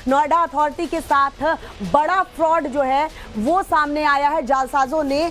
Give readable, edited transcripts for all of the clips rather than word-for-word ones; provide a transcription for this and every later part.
Noida authority के साथ बड़ा फ्रॉड जो है वो सामने आया है। जालसाजों ने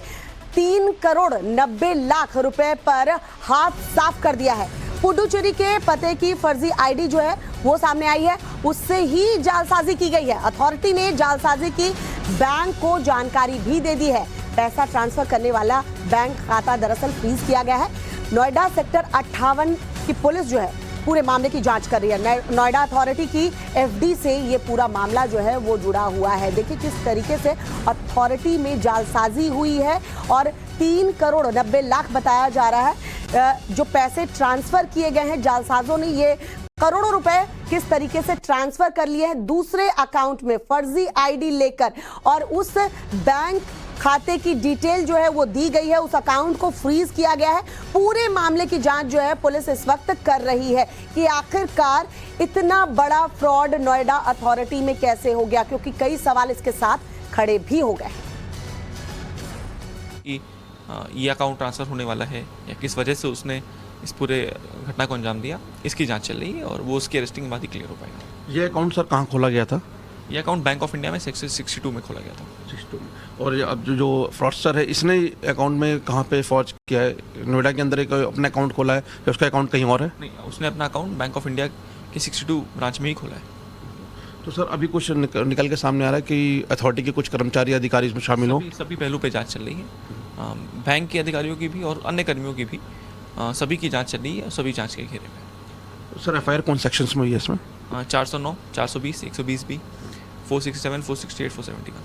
3 करोड़ 90 लाख रुपए पर हाथ साफ कर दिया है। पुडुचेरी के पते की फर्जी आईडी जो है वो सामने आई है, उससे ही जालसाजी की गई है। अथॉरिटी ने जालसाजी की बैंक को जानकारी भी दे दी है। पैसा ट्रांसफर करने वाला बैंक खाता दरअसल फ्रीज किया गया है। नोएडा सेक्टर 58 की पुलिस जो है पूरे मामले की जांच कर रही है। नोएडा अथॉरिटी की एफडी से ये पूरा मामला जो है वो जुड़ा हुआ है। देखिए किस तरीके से अथॉरिटी में जालसाजी हुई है और 3 करोड़ 90 लाख बताया जा रहा है जो पैसे ट्रांसफर किए गए हैं। जालसाजों ने ये करोड़ों रुपए किस तरीके से ट्रांसफर कर लिए हैं दूसरे अकाउंट में फर्जी आईडी लेकर, और उस बैंक खाते की डिटेल जो है वो दी गई है, उस अकाउंट को फ्रीज किया गया है। पूरे मामले की जांच जो है पुलिस इस वक्त कर रही है कि आखिरकार इतना बड़ा फ्रॉड नोएडा अथॉरिटी में कैसे हो गया, क्योंकि कई सवाल इसके साथ खड़े भी हो गए कि ये अकाउंट ट्रांसफर होने वाला है या किस वजह से उसने इस पूरे घटना को अंजाम दिया, इसकी जांच चल रही है और वो उसकी अरेस्टिंग के बाद ही क्लियर हो पाएगा। ये अकाउंट सर कहाँ खोला गया था? ये अकाउंट बैंक ऑफ इंडिया में सेक्शन 62 में खोला गया था। 62 में। और अब जो फ्रॉडस्टर है इसने अकाउंट में कहाँ पे फॉर्ज किया है? नोएडा के अंदर एक अपना अकाउंट खोला है या उसका अकाउंट कहीं और है? नहीं, उसने अपना अकाउंट बैंक ऑफ इंडिया के 62 ब्रांच में ही खोला है। तो सर अभी कुछ निकल के सामने आ रहा है कि अथॉरिटी के कुछ कर्मचारी अधिकारी इसमें शामिल हो? सभी पहलू पे जांच चल रही है, बैंक के अधिकारियों की भी और अन्य कर्मियों की भी, सभी की जांच चल रही है और सभी जांच के घेरे में। सर एफआईआर कौन सेक्शंस में हुई है इसमें? 409, 420, 120B, 467, 468, 470 का।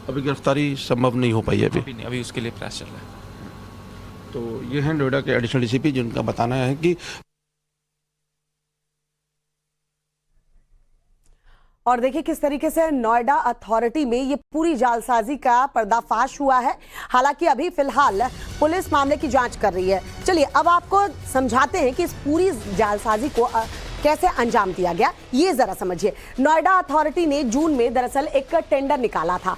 अभी गिरफ्तारी संभव नहीं हो पाई है अभी? अभी उसके लिए प्रयास चल रहा है। तो ये हैं नोएडा के एडिशनल डीसीपी जिनका बताना है कि और देखिए किस तरीके से नोएडा अथॉरिटी में ये पूरी जालसाजी का पर्दाफाश हुआ है। हालांकि अभी फिलहाल पुलिस मामले की जांच कर रही है। चलिए अब आपको समझाते हैं कि इस पूरी जालसाजी को कैसे अंजाम दिया गया, ये जरा समझिए। नोएडा अथॉरिटी ने जून में दरअसल एक टेंडर निकाला था।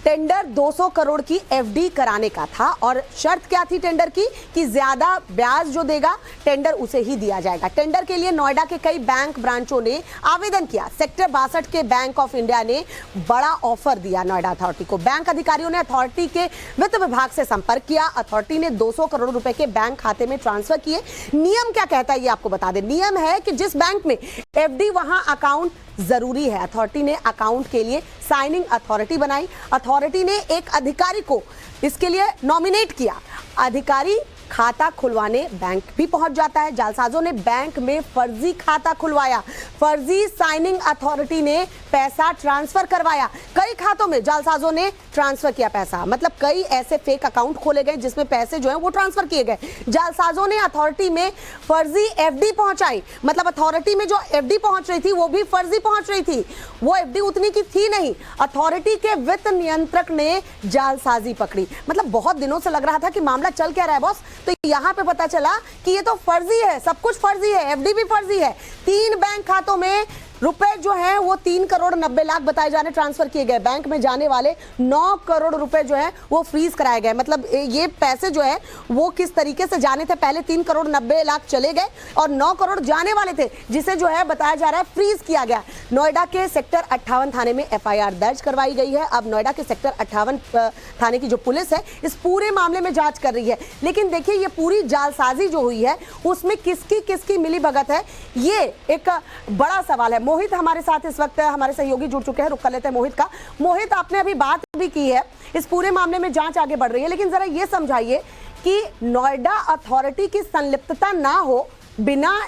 टेंडर 200 करोड़ की एफडी कराने का था और शर्त क्या थी टेंडर की कि ज्यादा ब्याज जो देगा टेंडर उसे ही दिया जाएगा। टेंडर के लिए नोएडा के कई बैंक ब्रांचों ने आवेदन किया। सेक्टर 62 के बैंक ऑफ इंडिया ने बड़ा ऑफर दिया नोएडा अथॉरिटी को। बैंक अधिकारियों ने अथॉरिटी के वित्त विभाग से संपर्क किया। अथॉरिटी ने 200 करोड़ रुपए के बैंक खाते में ट्रांसफर किए। नियम क्या कहता है ये आपको बता दें। नियम है कि जिस बैंक में एफडी वहां अकाउंट जरूरी है। अथॉरिटी ने अकाउंट के लिए साइनिंग अथॉरिटी बनाई। अथॉरिटी ने एक अधिकारी को इसके लिए नॉमिनेट किया। अधिकारी खाता खुलवाने बैंक भी पहुंच जाता है। जालसाजों ने बैंक में फर्जी खाता खुलवाया। फर्जी साइनिंग अथॉरिटी ने पैसा ट्रांसफर करवाया। कई खातों में जालसाजों ने ट्रांसफर किया पैसा, मतलब कई ऐसे फेक अकाउंट खोले गए जिसमें पैसे जो है वो ट्रांसफर किए गए। जालसाजों ने अथॉरिटी में फर्जी एफडी पहुंचाई, मतलब अथॉरिटी में जो एफडी पहुंच रही थी वो भी फर्जी पहुंच रही थी, वो एफडी उतनी की थी नहीं। अथॉरिटी के वित्त नियंत्रक ने जालसाजी पकड़ी। मतलब बहुत दिनों से लग रहा था कि मामला चल क्या रहा है बॉस, तो यहां पे पता चला कि ये तो फर्जी है, सब कुछ फर्जी है, एफडी भी फर्जी है। 3 बैंक खातों में रुपए जो है वो 3 करोड़ 90 लाख बताए जाने ट्रांसफर किए गए। बैंक में जाने वाले 9 करोड़ रुपए जो है वो फ्रीज कराए गए। मतलब ये पैसे जो है वो किस तरीके से जाने थे, पहले 3 करोड़ 90 लाख चले गए और 9 करोड़ जाने वाले थे, जिसे जो है बताया जा रहा है फ्रीज किया गया। नोएडा के सेक्टर 58 थाने में एफआईआर दर्ज करवाई गई है। अब नोएडा के सेक्टर 58 थाने की जो पुलिस है इस पूरे मामले में जांच कर रही है। लेकिन देखिए ये पूरी जालसाजी जो हुई है उसमें किसकी किसकी मिलीभगत है, ये एक बड़ा सवाल है। मोहित हमारे साथ इस वक्त हमारे सहयोगी जुड़ चुके हैं, रुक कर लेते हैं मोहित का। मोहित, आपने अभी बात भी की है, इस पूरे मामले में जांच आगे बढ़ रही है, लेकिन जरा ये समझाइए कि नोएडा अथॉरिटी की संलिप्तता ना हो, बिना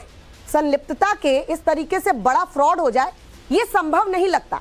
संलिप्तता के इस तरीके से बड़ा फ्रॉड हो जाए, ये संभव नहीं लगता।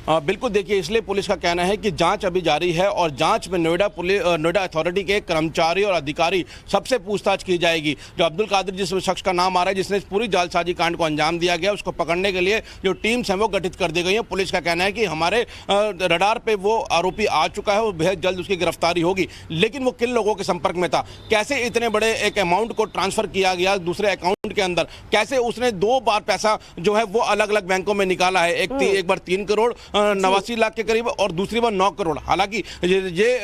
बिल्कुल, देखिए इसलिए पुलिस का कहना है कि जांच अभी जारी है और जांच में नोएडा अथॉरिटी के कर्मचारी और अधिकारी सबसे पूछताछ की जाएगी। जो अब्दुल कादिर जिस शख्स का नाम आ रहा है जिसने इस पूरी जालसाजी कांड को अंजाम दिया गया, उसको पकड़ने के लिए जो टीम्स हैं वो गठित कर दी गई हैं। पुलिस का कहना है कि हमारे रडार पे वो आरोपी आ चुका है और बेहद जल्द उसकी गिरफ्तारी होगी। लेकिन वो किन लोगों के संपर्क में था, कैसे इतने बड़े एक अमाउंट को ट्रांसफर किया गया दूसरे अकाउंट के अंदर कैसे उसने 2 बार पैसा जो है वो अलग अलग बैंकों में निकाला है। एक बार 3 करोड़ 89 लाख के करीब और दूसरी बार 9 करोड़। हालांकि ये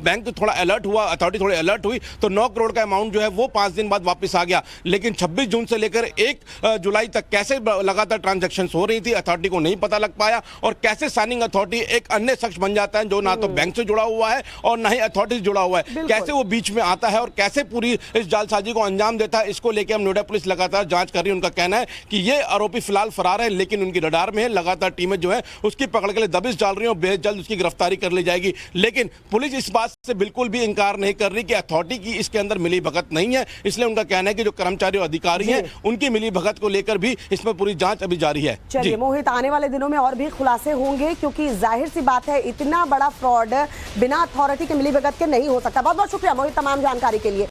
बैंक थोड़ा अलर्ट हुआ, अथॉरिटी थोड़ी अलर्ट हुई तो 9 करोड़ का अमाउंट जो है वो 5 दिन बाद वापस आ गया। लेकिन 26 जून से लेकर 1 जुलाई तक कैसे लगातार ट्रांजैक्शंस हो रही थी अथॉरिटी को नहीं पता लग पाया, और कैसे साइनिंग अथॉरिटी एक अन्य शख्स बन जाता है जो ना तो बैंक से जुड़ा हुआ है और ना ही अथॉरिटी से जुड़ा हुआ है, कैसे वो बीच में आता है और कैसे पूरी इस जालसाजी को अंजाम देता है, इसको लेकर हम नोएडा पुलिस लगातार जांच कर रही है। उनका कहना है कि ये आरोपी फिलहाल फरार है लेकिन उनकी रडार में है, लगातार टीमें जो है उसकी पकड़ के लिए दबिश डाल रही है और बेहद जल्द उसकी गिरफ्तारी कर ली जाएगी। लेकिन पुलिस इस बात से बिल्कुल भी इंकार नहीं कर रही कि अथॉरिटी की इसके अंदर मिली भगत नहीं है, इसलिए उनका कहना है कि जो कर्मचारी और अधिकारी हैं उनकी मिली भगत को लेकर भी इसमें पूरी जांच अभी जारी है। चलिए मोहित, आने वाले दिनों में और भी खुलासे होंगे क्योंकि जाहिर सी बात है इतना बड़ा फ्रॉड बिना अथॉरिटी के मिली भगत के नहीं हो सकता। बहुत बहुत शुक्रिया मोहित तमाम जानकारी के लिए।